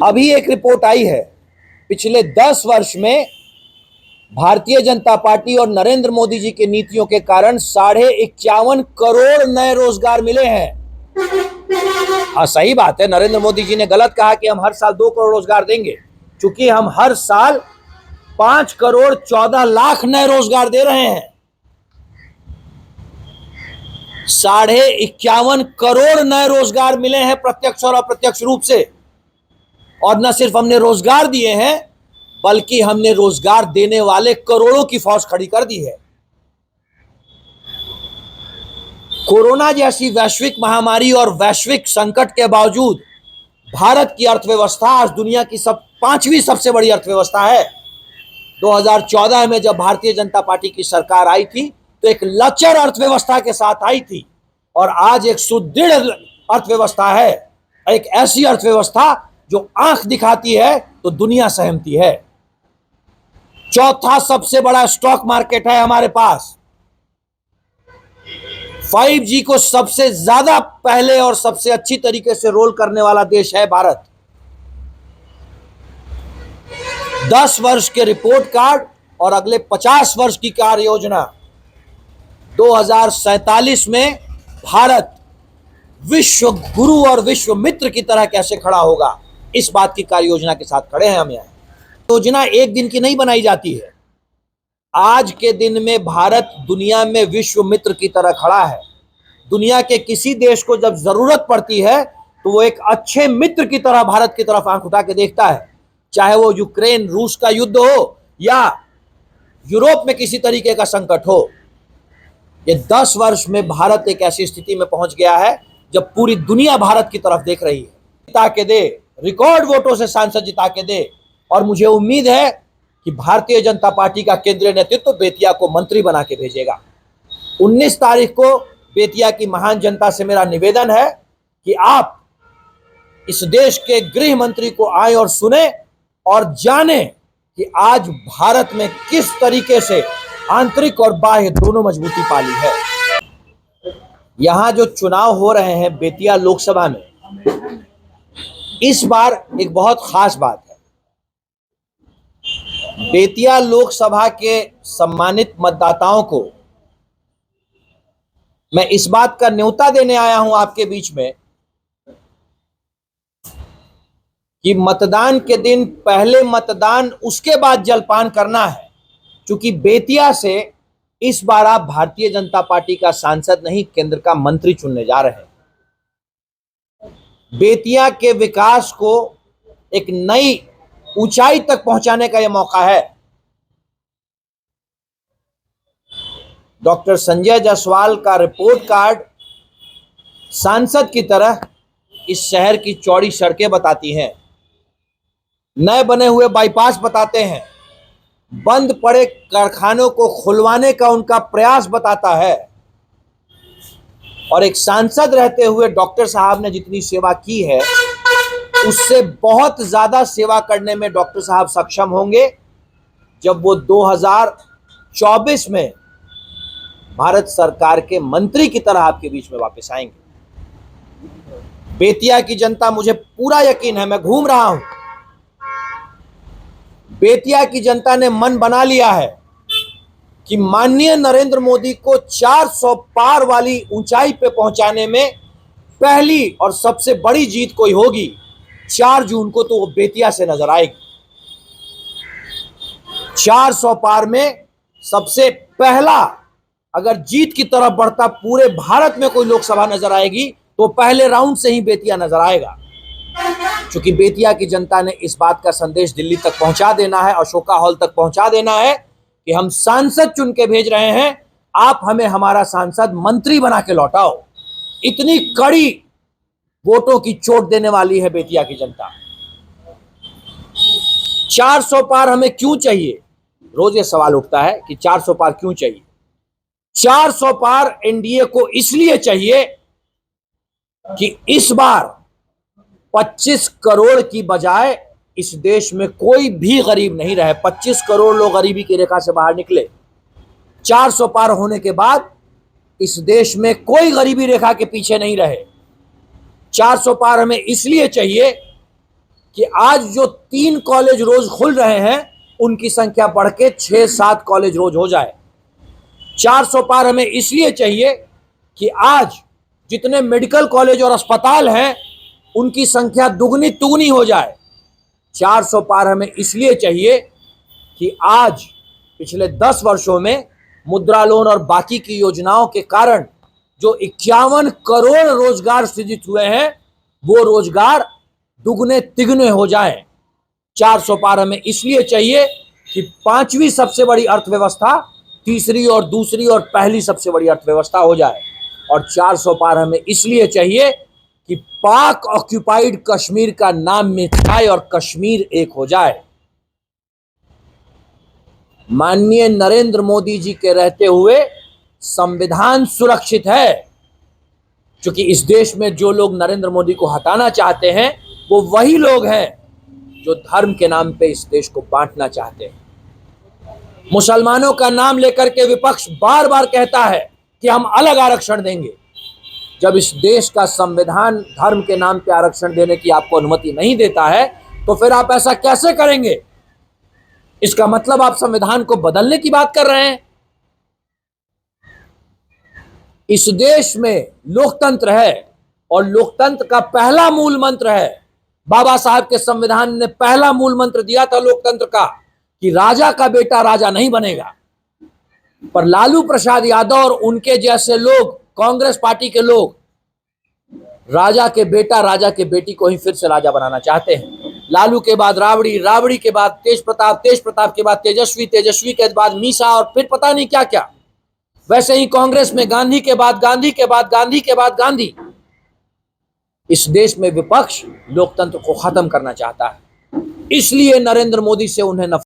अभी एक रिपोर्ट आई है, पिछले 10 वर्ष में भारतीय जनता पार्टी और नरेंद्र मोदी जी की नीतियों के कारण 51.5 करोड़ नए रोजगार मिले हैं। हाँ, सही बात है, नरेंद्र मोदी जी ने गलत कहा कि हम हर साल 2 करोड़ रोजगार देंगे, क्योंकि हम हर साल 5 करोड़ 14 लाख नए रोजगार दे रहे हैं। 51.5 करोड़ नए रोजगार मिले हैं प्रत्यक्ष और अप्रत्यक्ष रूप से। और न सिर्फ हमने रोजगार दिए हैं, बल्कि हमने रोजगार देने वाले करोड़ों की फौज खड़ी कर दी है। कोरोना जैसी वैश्विक महामारी और वैश्विक संकट के बावजूद भारत की अर्थव्यवस्था आज दुनिया की 5वीं सबसे बड़ी अर्थव्यवस्था है। 2014 में जब भारतीय जनता पार्टी की सरकार आई थी तो एक लचर अर्थव्यवस्था के साथ आई थी, और आज एक सुदृढ़ अर्थव्यवस्था है। एक ऐसी अर्थव्यवस्था जो आंख दिखाती है तो दुनिया सहमती है। चौथा सबसे बड़ा स्टॉक मार्केट है हमारे पास। 5G को सबसे ज्यादा पहले और सबसे अच्छी तरीके से रोल करने वाला देश है भारत। 10 वर्ष के रिपोर्ट कार्ड और अगले 50 वर्ष की कार्य योजना। 2047 में भारत विश्व गुरु और विश्व मित्र की तरह कैसे खड़ा होगा, इस बात की कार्य योजना के साथ खड़े हैं हम यहाँ। योजना एक दिन की नहीं बनाई जाती है। आज के दिन में भारत दुनिया में विश्व मित्र की तरह खड़ा है। दुनिया के किसी देश को जब जरूरत पड़ती है तो वो एक अच्छे मित्र की तरह भारत की तरफ आंख उठा के देखता है, चाहे वो यूक्रेन रूस का युद्ध हो या यूरोप में किसी तरीके का संकट हो। ये 10 वर्ष में भारत एक ऐसी स्थिति में पहुंच गया है जब पूरी दुनिया भारत की तरफ देख रही है। जिता के दे, रिकॉर्ड वोटों से सांसद जिता के दे, और मुझे उम्मीद है कि भारतीय जनता पार्टी का केंद्रीय नेतृत्व बेतिया को मंत्री बना के भेजेगा। 19 तारीख को बेतिया की महान जनता से मेरा निवेदन है कि आप इस देश के गृह मंत्री को आए और सुने और जाने कि आज भारत में किस तरीके से आंतरिक और बाह्य दोनों मजबूती पाली है। यहां जो चुनाव हो रहे हैं बेतिया लोकसभा में, इस बार एक बहुत खास बात है। बेतिया लोकसभा के सम्मानित मतदाताओं को मैं इस बात का न्योता देने आया हूं आपके बीच में कि मतदान के दिन पहले मतदान, उसके बाद जलपान करना है। क्योंकि बेतिया से इस बार आप भारतीय जनता पार्टी का सांसद नहीं, केंद्र का मंत्री चुनने जा रहे हैं। बेतिया के विकास को एक नई ऊंचाई तक पहुंचाने का यह मौका है। डॉक्टर संजय जायसवाल का रिपोर्ट कार्ड सांसद की तरह इस शहर की चौड़ी सड़कें बताती हैं, नए बने हुए बाईपास बताते हैं, बंद पड़े कारखानों को खुलवाने का उनका प्रयास बताता है। और एक सांसद रहते हुए डॉक्टर साहब ने जितनी सेवा की है, उससे बहुत ज्यादा सेवा करने में डॉक्टर साहब सक्षम होंगे जब वो 2024 में भारत सरकार के मंत्री की तरह आपके बीच में वापस आएंगे। बेतिया की जनता, मुझे पूरा यकीन है, मैं घूम रहा हूं, बेतिया की जनता ने मन बना लिया है कि माननीय नरेंद्र मोदी को 400 पार वाली ऊंचाई पे पहुंचाने में पहली और सबसे बड़ी जीत कोई होगी 4 जून को, तो वो बेतिया से नजर आएगी। 400 पार में सबसे पहला अगर जीत की तरफ बढ़ता पूरे भारत में कोई लोकसभा नजर आएगी तो पहले राउंड से ही बेतिया नजर आएगा। क्योंकि बेतिया की जनता ने इस बात का संदेश दिल्ली तक पहुंचा देना है, अशोका हॉल तक पहुंचा देना है कि हम सांसद चुन के भेज रहे हैं, आप हमें हमारा सांसद मंत्री बना के लौटाओ। इतनी कड़ी वोटों की चोट देने वाली है बेतिया की जनता। 400 पार हमें क्यों चाहिए? रोज ये सवाल उठता है कि 400 पार क्यों चाहिए। 400 पार एनडीए को इसलिए चाहिए कि इस बार 25 करोड़ की बजाय इस देश में कोई भी गरीब नहीं रहे। 25 करोड़ लोग गरीबी की रेखा से बाहर निकले। 400 पार होने के बाद इस देश में कोई गरीबी रेखा के पीछे नहीं रहे। 400 पार हमें इसलिए चाहिए कि आज जो 3 कॉलेज रोज खुल रहे हैं उनकी संख्या बढ़ के 6-7 कॉलेज रोज हो जाए। 400 पार हमें इसलिए चाहिए कि आज जितने मेडिकल कॉलेज और अस्पताल हैं उनकी संख्या दुगनी तुगनी हो जाए। 400 पार हमें इसलिए चाहिए कि आज पिछले 10 वर्षों में मुद्रा लोन और बाकी की योजनाओं के कारण जो 51 करोड़ रोजगार सृजित हुए हैं वो रोजगार दुगने तिगने हो जाएं। 400 पार हमें इसलिए चाहिए कि 5वीं सबसे बड़ी अर्थव्यवस्था तीसरी और दूसरी और पहली सबसे बड़ी अर्थव्यवस्था हो जाए। और 400 पार हमें इसलिए चाहिए कि पाक ऑक्यूपाइड कश्मीर का नाम मिट जाए और कश्मीर एक हो जाए। माननीय नरेंद्र मोदी जी के रहते हुए संविधान सुरक्षित है, क्योंकि इस देश में जो लोग नरेंद्र मोदी को हटाना चाहते हैं वो वही लोग हैं जो धर्म के नाम पे इस देश को बांटना चाहते हैं। मुसलमानों का नाम लेकर के विपक्ष बार बार कहता है कि हम अलग आरक्षण देंगे। जब इस देश का संविधान धर्म के नाम पे आरक्षण देने की आपको अनुमति नहीं देता है तो फिर आप ऐसा कैसे करेंगे? इसका मतलब आप संविधान को बदलने की बात कर रहे हैं। इस देश में लोकतंत्र है और लोकतंत्र का पहला मूल मंत्र है, बाबा साहब के संविधान ने पहला मूल मंत्र दिया था लोकतंत्र का कि राजा का बेटा राजा नहीं बनेगा। पर लालू प्रसाद यादव और उनके जैसे लोग, कांग्रेस पार्टी के लोग, राजा के बेटा राजा के बेटी को ही फिर से राजा बनाना चाहते हैं। लालू के बाद राबड़ी, राबड़ी के बाद तेज प्रताप, तेज प्रताप के बाद तेजस्वी, तेजस्वी के बाद मीसा और फिर पता नहीं क्या क्या। वैसे ही कांग्रेस में गांधी के बाद गांधी के बाद गांधी के बाद गांधी। इस देश में विपक्ष लोकतंत्र को खत्म करना चाहता है, इसलिए नरेंद्र मोदी से उन्हें नफरत